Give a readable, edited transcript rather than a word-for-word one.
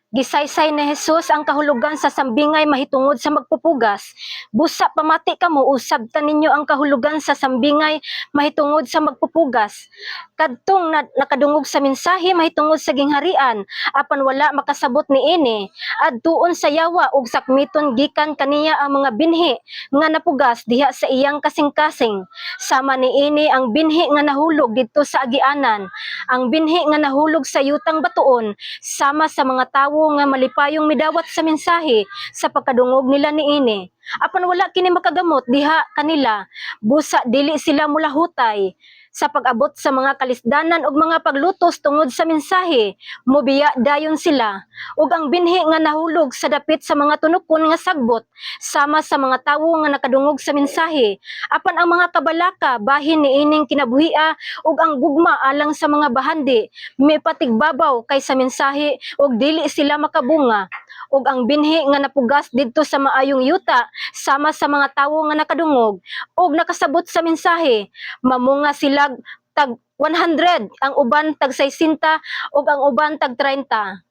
Gisaysay ni Jesus ang kahulugan sa sambingay mahitungod sa magpupugas. Busa pamati kamo usab ta ninyo ang kahulugan sa sambingay mahitungod sa magpupugas. Kadtong nakadungog sa mensahe mahitungod sa gingharian, apan wala makasabot niini. Adtuon sa yawa ug sakmiton gikan kaniya ang mga binhi nga napugas diha sa iyang kasing-kasing. Sama niini ang binhi nga nahulog didto sa agianan, ang binhi nga nahulog sa yutang batuon, sama sa mga tawo nga malipayong midawat sa mensahe sa pagkadungog nila niini. Apan wala kini makagamot diha kanila, busa dili sila mulahutay sa pag-abot sa mga kalisdanan ug mga paglutos tungod sa mensahe, mobiya dayon sila. Ug ang binhi nga nahulog sa dapit sa mga tunukon nga sagbot, sama sa mga tawo nga nakadungog sa mensahe. Apan ang mga kabalaka bahin niining kinabuhia ug ang gugma alang sa mga bahandi, may patigbabaw kay sa mensahe ug dili sila makabunga. Ug ang binhi nga napugas didto sa maayong yuta, sama sa mga tawo nga nakadungog ug nakasabot sa mensahe, mamunga sila tag 100, ang uban tag 60 ug ang uban tag 30.